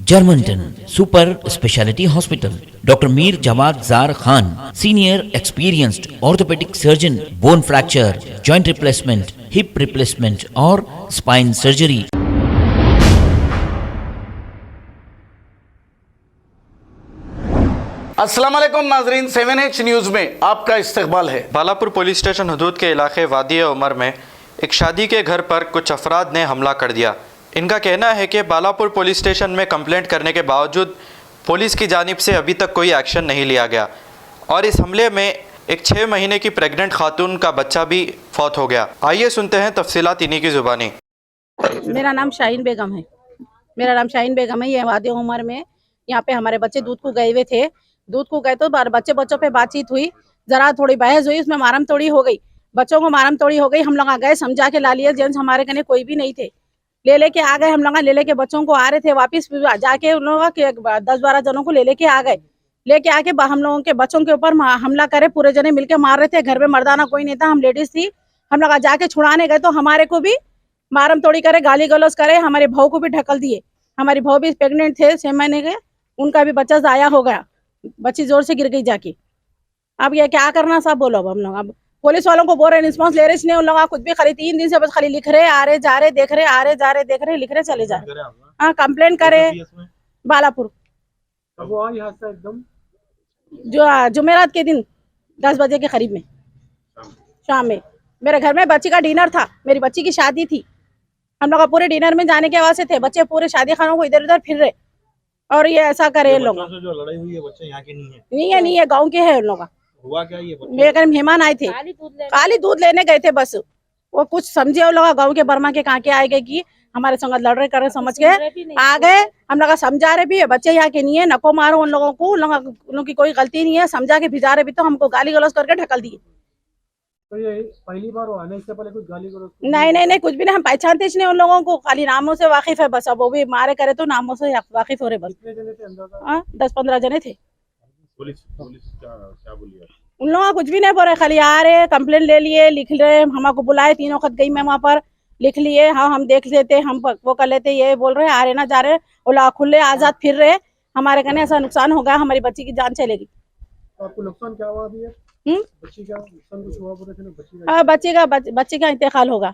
Germanton Super Speciality Hospital, doctor Mir Jawad Zar Khan, senior experienced orthopaedic surgeon, bone fracture, joint replacement, hip replacement और spine surgery. अस्सलाम वालेकुम नाजरीन, 7H news में आपका इस्तकबाल है। बालापुर पुलिस स्टेशन हदूद के इलाके वादी उमर में एक शादी के घर पर कुछ अफराद ने हमला कर दिया। इनका कहना है कि बालापुर पुलिस स्टेशन में कंप्लेंट करने के बावजूद पुलिस की जानिब से अभी तक कोई एक्शन नहीं लिया गया और इस हमले में एक 6 महीने की प्रेग्नेंट खातून का बच्चा भी फौत हो गया। आइए सुनते हैं तफसीलात इन्हीं की ज़ुबानी। मेरा नाम शाहीन बेगम है। ये वादी उमर में यहाँ पे हमारे बच्चे दूध को गए हुए थे। दूध को गए तो बच्चों पे बातचीत हुई, जरा थोड़ी बहस हुई, उसमें मारम तोड़ी हो गई। बच्चों को मारम तोड़ी हो गई। हम लोग आ गए, समझा के ला लिए। जेंट्स हमारे कने कोई भी नहीं थे, लेके आ गए। हम लोग ले बच्चों को आ रहे थे वापिस, जाके उन लोगों के 10-12 जनों को लेके आ गए। लेके आके हम लोगों के बच्चों के ऊपर हमला करे। पूरे जने मिलके मार रहे थे। घर में मर्दाना कोई नहीं था, हम लेडीज थी। हम लोग जाके छुड़ाने गए तो हमारे को भी मारम तोड़ी करे, गाली गलौज करे। हमारे भाव को भी ढकल दिए। हमारी भाव भी प्रेग्नेंट थे 6 महीने के, उनका भी बच्चा जाया हो गया। बच्ची जोर से गिर गई जाके। अब ये क्या करना सब बोलो। अब हम लोग अब पुलिस वालों को बोल रहे, रिस्पॉन्स ले रहे नहीं। उन लोग खुद भी खाली 3 दिन से बस खाली लिख रहे, आ रहे जा रहे, देख रहे, आ रहे जा रहे, देख रहे, लिख रहे, चले जा रहे। हाँ, कंप्लेंट करे बालापुर। एकदम जो जुमेरात के दिन 10 बजे के करीब में शाम में मेरे घर में बच्ची का डिनर था। मेरी बच्ची की शादी थी। हम लोग पूरे डिनर में जाने के वास्ते थे। बच्चे पूरे शादी खानों को इधर उधर फिर रहे और ये ऐसा करे। लोग जो लड़ाई हुई है बच्चे यहाँ के नहीं है, नहीं है, गाँव के है। उन लोग हुआ क्या? ये मेरे घर मेहमान आए थे, खाली दूध लेने गए थे बस। वो कुछ समझे वो लोग गाँव के बर्मा के कहाँ के आए गए कि हमारे संग लड़ रहे कर रहे, समझ के आ गए। हम लोग समझा रहे भी है, बच्चे यहाँ के नहीं है, नको मारो उन लोगों को, उन लोगों की कोई गलती नहीं है। समझा के भिजा रहे भी तो हमको गाली गलौज करके ढकल दिए। तो ये पहली बार हुआ ना? इससे पहले कुछ गाली गलौज? नहीं, कुछ भी नहीं। हम पहचानते नहीं उन लोगों को, खाली नामों से वाकिफ है बस। अब वो भी मारे करे तो नामों से वाकिफ हो रहे बस। 10-15 जने थे। पुलिस क्या बोली? उन लोग कुछ भी नहीं बोल रहे, खाली आ रहे, कंप्लेंट ले लिए, लिख रहे। हमको बुलाए, 3 वक्त गई मैं वहाँ पर, लिख लिए। हाँ, हम देख लेते, हम वो कर लेते। ये बोल रहे आ रहे ना जा रहे, वो खुले आजाद फिर रहे। हमारे कहने ऐसा नुकसान हो गया, हमारी बच्ची की जान चलेगी। आपको नुकसान क्या हुआ अभी? बच्ची का नुकसान कुछ हुआ? बोले थे ना बच्ची का इंतकाल होगा।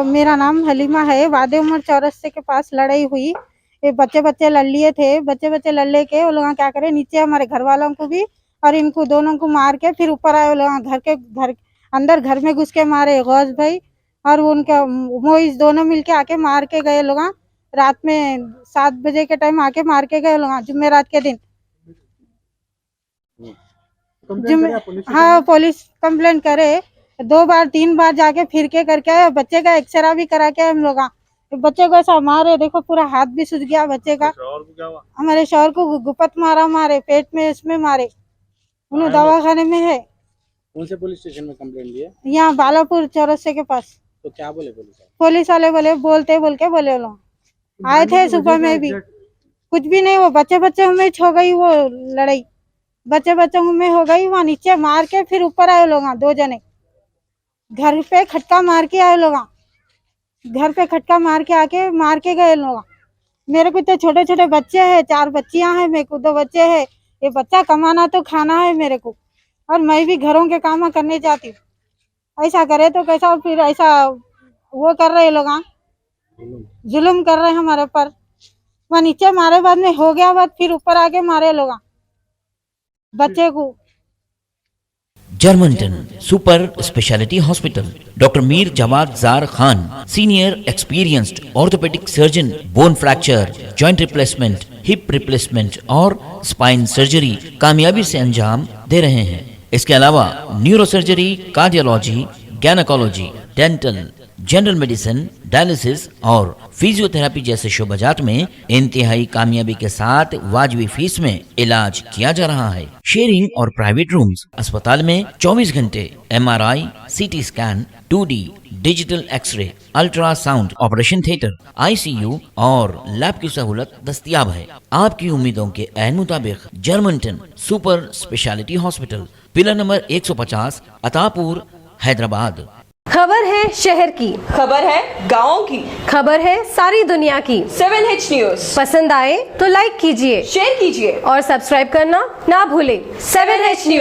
मेरा नाम हलीमा है। वादे उमर चौरस्ते के पास लड़ाई हुई। ये बच्चे लड़ लिए थे। बच्चे लड़ लेके वो लोग क्या करे, नीचे हमारे घर वालों को भी और इनको दोनों को मार के फिर ऊपर आए। वो लोग घर अंदर घर में घुस के मारे गौस भाई और उनका मोइस, दोनों मिलके आके मार के गए लोग। रात में 7 बजे के टाइम आके मार के गए लोग, जुमेरात के दिन। हाँ, पुलिस कंप्लेंट करे 2 बार 3 बार जाके फिर के करके आए। बच्चे का एक्सरा भी करा के हम लोग। बच्चे को ऐसा मारे, देखो पूरा हाथ भी सूज गया बच्चे का। हमारे शौहर को गुपत मारे, पेट में इसमें मारे। उन्हें दवाखाने में है। कौन से पुलिस स्टेशन में कंप्लेंट दी है? यहाँ बालापुर चौरस्ते के पास। तो क्या बोले पुलिस वाले बोले बोले लोग आए थे सुबह में भी, कुछ भी नहीं। वो बच्चे में हो गई वो लड़ाई, बच्चों में हो गई। वहाँ नीचे मार के फिर ऊपर आए लोग 2 जने। घर पे खटका मार के आए लोग, घर पे खटका मार के आके मार के गए लोग। मेरे को तो छोटे बच्चे हैं, 4 बच्चियां हैं, मेरे को 2 बच्चे हैं। ये बच्चा कमाना तो खाना है मेरे को, और मैं भी घरों के काम करने जाती हूँ। ऐसा करे तो कैसा? फिर ऐसा वो कर रहे लोग, जुल्म कर रहे हमारे पर। वहाँ नीचे मारे बाद में हो गया बात, फिर ऊपर आके मारे लोग बच्चे को। Germanten Super Speciality Hospital, doctor Mir Jawad Zar Khan, senior experienced orthopaedic surgeon, bone fracture, joint replacement, hip replacement और स्पाइन सर्जरी कामयाबी से अंजाम दे रहे हैं। इसके अलावा neuro surgery, cardiology, gynaecology, dental, general medicine, dialysis और फिजियोथेरेपी जैसे शोबाजात में इंतहाई कामयाबी के साथ वाजिबी फीस में इलाज किया जा रहा है। शेयरिंग और प्राइवेट रूम्स। अस्पताल में 24 घंटे MRI, CT scan, 2D digital x-ray, ultrasound, operation theatre, ICU और लैब की सहूलत दस्तयाब है। आपकी उम्मीदों के ऐन मुताबिक Germanten Super Speciality Hospital, pillar number 150, Attapur, Hyderabad. खबर है शहर की, खबर है गाँव की, खबर है सारी दुनिया की। 7H न्यूज पसंद आए तो लाइक कीजिए, शेयर कीजिए और सब्सक्राइब करना ना भूलें। 7H news.